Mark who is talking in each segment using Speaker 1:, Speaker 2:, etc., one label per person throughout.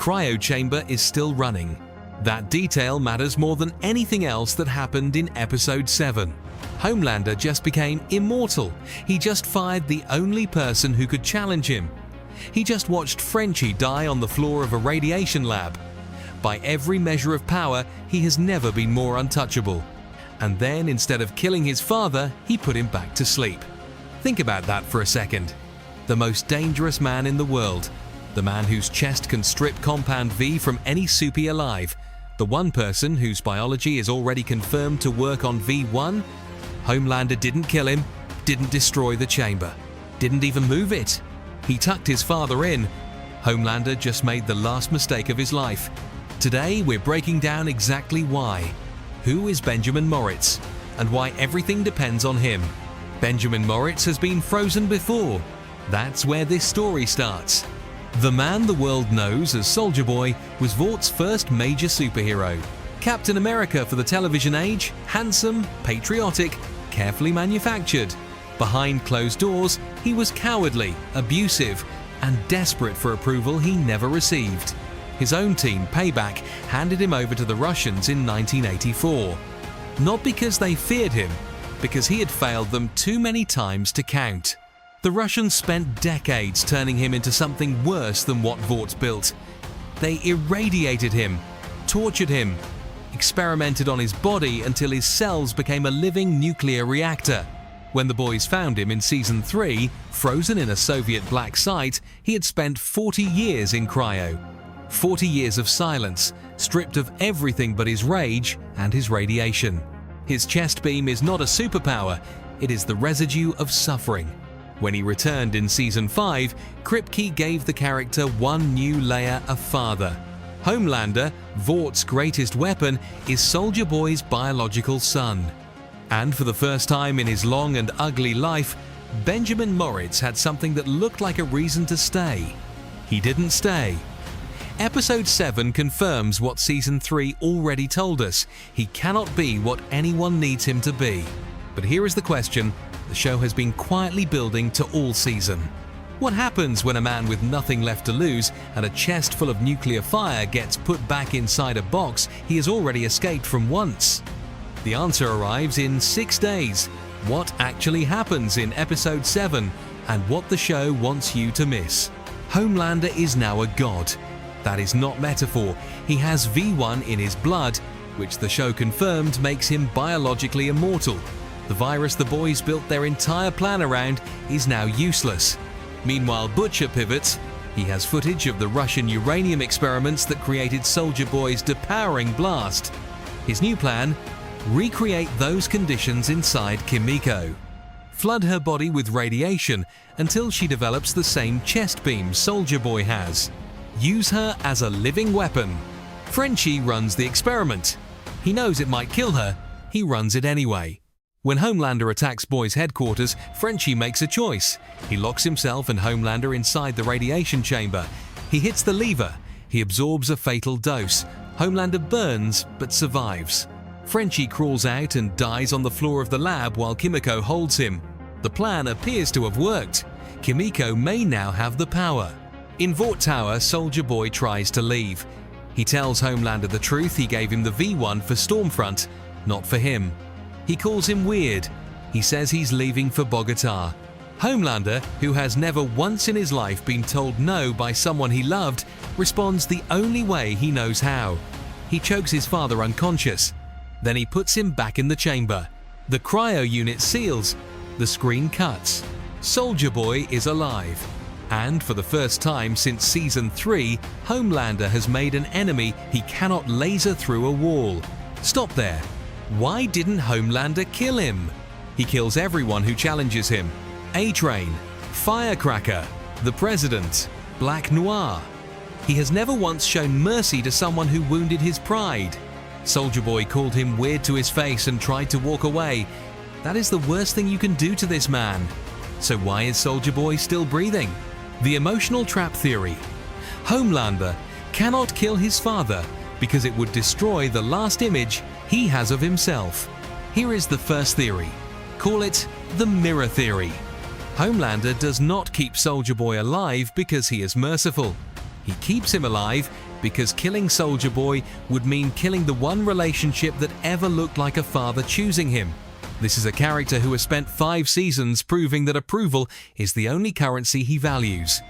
Speaker 1: cryo chamber is still running. That detail matters more than anything else that happened in Episode 7. Homelander just became immortal. He just fired the only person who could challenge him. He just watched Frenchie die on the floor of a radiation lab. By every measure of power, he has never been more untouchable. And then, instead of killing his father, he put him back to sleep. Think about that for a second. The most dangerous man in the world, the man whose chest can strip Compound V from any soupy alive, the one person whose biology is already confirmed to work on V1, Homelander didn't kill him, didn't destroy the chamber, didn't even move it. He tucked his father in. Homelander just made the last mistake of his life. Today, we're breaking down exactly why. Who is Benjamin Moritz, and why everything depends on him. Benjamin Moritz has been frozen before. That's where this story starts. The man the world knows as Soldier Boy was Vort's first major superhero. Captain America for the television age, handsome, patriotic, carefully manufactured. Behind closed doors, he was cowardly, abusive, and desperate for approval he never received. His own team, Payback, handed him over to the Russians in 1984. Not because they feared him, because he had failed them too many times to count. The Russians spent decades turning him into something worse than what Vought built. They irradiated him, tortured him, experimented on his body until his cells became a living nuclear reactor. When the boys found him in Season 3, frozen in a Soviet black site, he had spent 40 years in cryo. 40 years of silence, stripped of everything but his rage and his radiation. His chest beam is not a superpower, it is the residue of suffering. When he returned in Season 5, Kripke gave the character one new layer of father. Homelander, Vort's greatest weapon, is Soldier Boy's biological son. And for the first time in his long and ugly life, Benjamin Moritz had something that looked like a reason to stay. He didn't stay. Episode 7 confirms what Season 3 already told us. He cannot be what anyone needs him to be. But here is the question the show has been quietly building to all season. What happens when a man with nothing left to lose and a chest full of nuclear fire gets put back inside a box he has already escaped from once? The answer arrives in 6 days. What actually happens in Episode 7 and what the show wants you to miss. Homelander is now a god. That is not metaphor. He has V1 in his blood, which the show confirmed makes him biologically immortal. The virus the boys built their entire plan around is now useless. Meanwhile, Butcher pivots. He has footage of the Russian uranium experiments that created Soldier Boy's depowering blast. His new plan? Recreate those conditions inside Kimiko. Flood her body with radiation until she develops the same chest beam Soldier Boy has. Use her as a living weapon. Frenchie runs the experiment. He knows it might kill her. He runs it anyway. When Homelander attacks Boy's headquarters, Frenchie makes a choice. He locks himself and Homelander inside the radiation chamber. He hits the lever. He absorbs a fatal dose. Homelander burns, but survives. Frenchie crawls out and dies on the floor of the lab while Kimiko holds him. The plan appears to have worked. Kimiko may now have the power. In Vought Tower, Soldier Boy tries to leave. He tells Homelander the truth he gave him the V1 for Stormfront, not for him. He calls him weird. He says he's leaving for Bogota. Homelander, who has never once in his life been told no by someone he loved, responds the only way he knows how. He chokes his father unconscious. Then he puts him back in the chamber. The cryo unit seals. The screen cuts. Soldier Boy is alive. And for the first time since Season 3, Homelander has made an enemy he cannot laser through a wall. Stop there. Why didn't Homelander kill him? He kills everyone who challenges him. A-Train, Firecracker, the President, Black Noir. He has never once shown mercy to someone who wounded his pride. Soldier Boy called him weird to his face and tried to walk away. That is the worst thing you can do to this man. So why is Soldier Boy still breathing? The emotional trap theory. Homelander cannot kill his father because it would destroy the last image he has of himself. Here is the first theory. Call it the mirror theory. Homelander does not keep Soldier Boy alive because he is merciful. He keeps him alive because killing Soldier Boy would mean killing the one relationship that ever looked like a father choosing him. This is a character who has spent 5 seasons proving that approval is the only currency he values.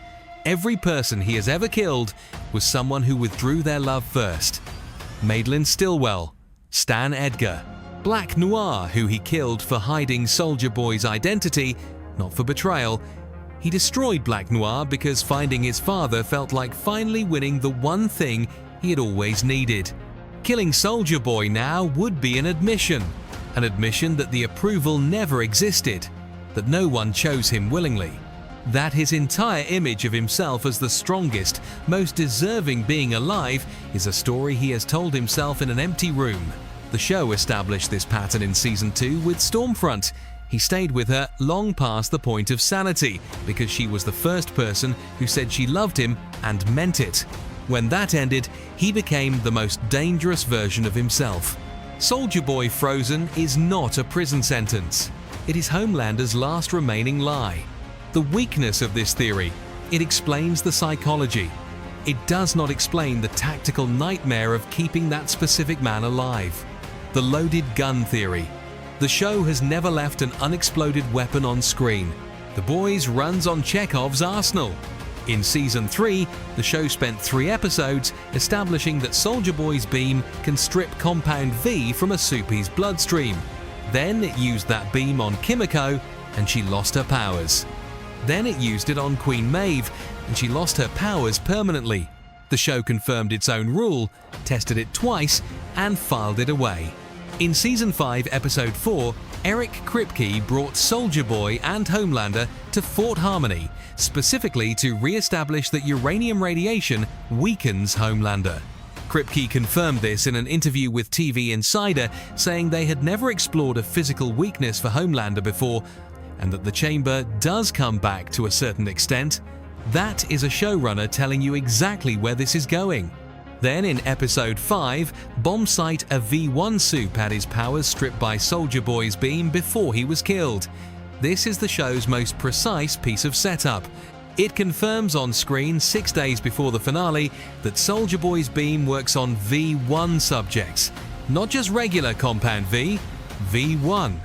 Speaker 1: Every person he has ever killed was someone who withdrew their love first. Madeline Stillwell, Stan Edgar, Black Noir, who he killed for hiding Soldier Boy's identity, not for betrayal. He destroyed Black Noir because finding his father felt like finally winning the one thing he had always needed. Killing Soldier Boy now would be an admission that the approval never existed, that no one chose him willingly, that his entire image of himself as the strongest, most deserving being alive is a story he has told himself in an empty room. The show established this pattern in Season 2 with Stormfront. He stayed with her long past the point of sanity because she was the first person who said she loved him and meant it. When that ended, he became the most dangerous version of himself. Soldier Boy frozen is not a prison sentence. It is Homelander's last remaining lie. The weakness of this theory: it explains the psychology. It does not explain the tactical nightmare of keeping that specific man alive. The loaded gun theory. The show has never left an unexploded weapon on screen. The Boys runs on Chekhov's arsenal. In Season 3, the show spent 3 episodes establishing that Soldier Boy's beam can strip Compound V from a Soupy's bloodstream. Then it used that beam on Kimiko and she lost her powers. Then it used it on Queen Maeve and she lost her powers permanently. The show confirmed its own rule, tested it twice, and filed it away. In Season 5, Episode 4, Eric Kripke brought Soldier Boy and Homelander to Fort Harmony, specifically to re-establish that uranium radiation weakens Homelander. Kripke confirmed this in an interview with TV Insider, saying they had never explored a physical weakness for Homelander before, and that the chamber does come back to a certain extent. That is a showrunner telling you exactly where this is going. Then in Episode 5, Bombsight a V1 Soup had his powers stripped by Soldier Boy's beam before he was killed. This is the show's most precise piece of setup. It confirms on screen 6 days before the finale that Soldier Boy's beam works on V1 subjects, not just regular Compound V, V1.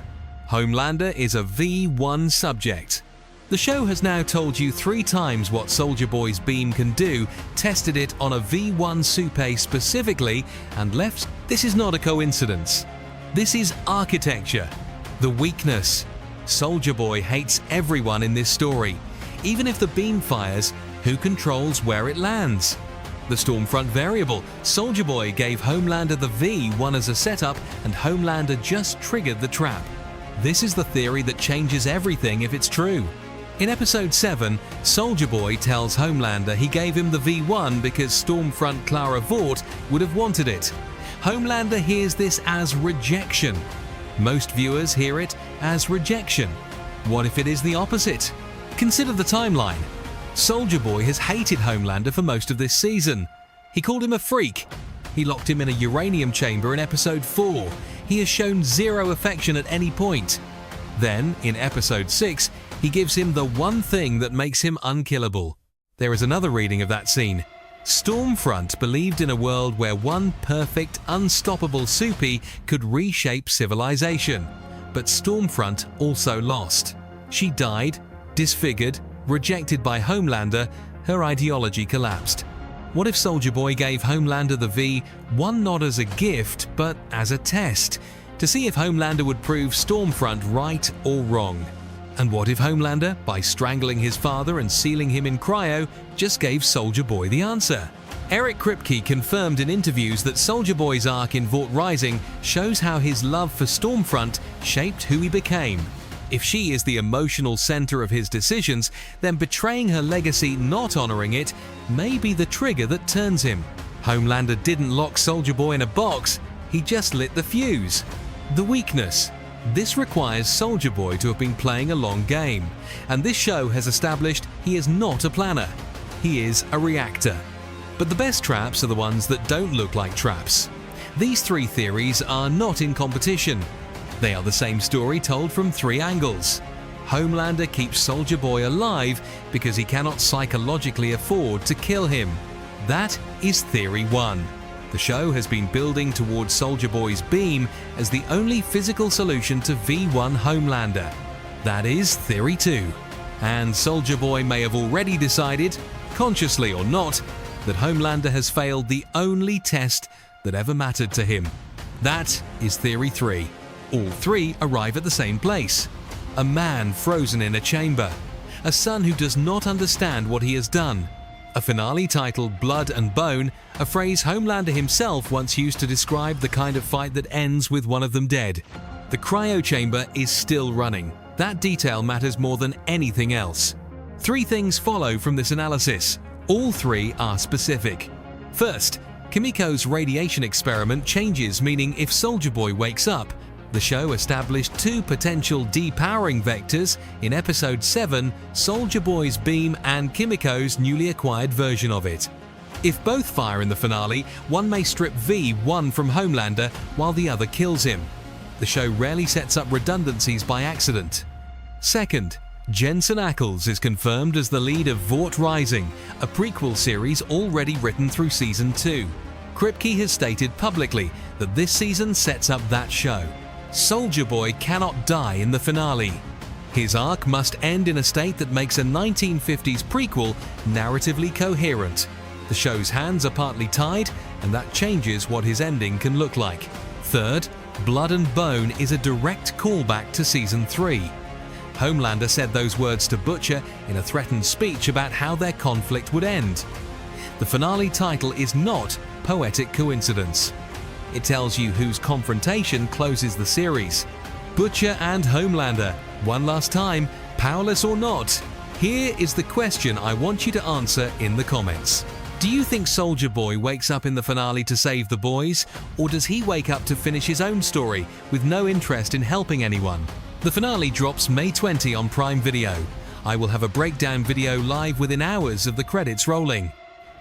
Speaker 1: Homelander is a V1 subject. The show has now told you 3 times what Soldier Boy's beam can do, tested it on a V1 Soupe specifically, and left. This is not a coincidence. This is architecture. The weakness. Soldier Boy hates everyone in this story. Even if the beam fires, who controls where it lands? The Stormfront variable. Soldier Boy gave Homelander the V1 as a setup, and Homelander just triggered the trap. This is the theory that changes everything if it's true. In Episode 7, Soldier Boy tells Homelander he gave him the V1 because Stormfront Clara Vought would have wanted it. Homelander hears this as rejection. Most viewers hear it as rejection. What if it is the opposite? Consider the timeline. Soldier Boy has hated Homelander for most of this season. He called him a freak. He locked him in a uranium chamber in Episode 4. He has shown zero affection at any point. Then, in Episode 6, he gives him the one thing that makes him unkillable. There is another reading of that scene. Stormfront believed in a world where one perfect, unstoppable Soupy could reshape civilization. But Stormfront also lost. She died, disfigured, rejected by Homelander. Her ideology collapsed. What if Soldier Boy gave Homelander the V1 not as a gift, but as a test, to see if Homelander would prove Stormfront right or wrong? And what if Homelander, by strangling his father and sealing him in cryo, just gave Soldier Boy the answer? Eric Kripke confirmed in interviews that Soldier Boy's arc in Vought Rising shows how his love for Stormfront shaped who he became. If she is the emotional center of his decisions, then betraying her legacy, not honoring it, may be the trigger that turns him. Homelander didn't lock Soldier Boy in a box, he just lit the fuse. The weakness. This requires Soldier Boy to have been playing a long game, and this show has established he is not a planner. He is a reactor. But the best traps are the ones that don't look like traps. These 3 theories are not in competition. They are the same story told from 3 angles. Homelander keeps Soldier Boy alive because he cannot psychologically afford to kill him. That is Theory 1. The show has been building towards Soldier Boy's beam as the only physical solution to V1 Homelander. That is Theory 2. And Soldier Boy may have already decided, consciously or not, that Homelander has failed the only test that ever mattered to him. That is Theory 3. All three arrive at the same place. A man frozen in a chamber. A son who does not understand what he has done. A finale titled Blood and Bone, a phrase Homelander himself once used to describe the kind of fight that ends with one of them dead. The cryo chamber is still running. That detail matters more than anything else. Three things follow from this analysis. All three are specific. First, Kimiko's radiation experiment changes, meaning if Soldier Boy wakes up, the show established two potential depowering vectors in Episode 7, Soldier Boy's beam and Kimiko's newly acquired version of it. If both fire in the finale, one may strip V1 from Homelander while the other kills him. The show rarely sets up redundancies by accident. Second, Jensen Ackles is confirmed as the lead of Vought Rising, a prequel series already written through Season 2. Kripke has stated publicly that this season sets up that show. Soldier Boy cannot die in the finale. His arc must end in a state that makes a 1950s prequel narratively coherent. The show's hands are partly tied, and that changes what his ending can look like. Third, Blood and Bone is a direct callback to Season 3. Homelander said those words to Butcher in a threatened speech about how their conflict would end. The finale title is not poetic coincidence. It tells you whose confrontation closes the series. Butcher and Homelander, one last time, powerless or not? Here is the question I want you to answer in the comments. Do you think Soldier Boy wakes up in the finale to save the boys, or does he wake up to finish his own story with no interest in helping anyone? The finale drops May 20 on Prime Video. I will have a breakdown video live within hours of the credits rolling.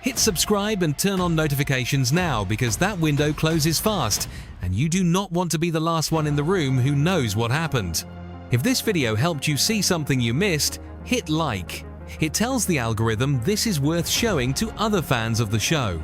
Speaker 1: Hit subscribe and turn on notifications now because that window closes fast and you do not want to be the last one in the room who knows what happened. If this video helped you see something you missed, hit like. It tells the algorithm this is worth showing to other fans of the show.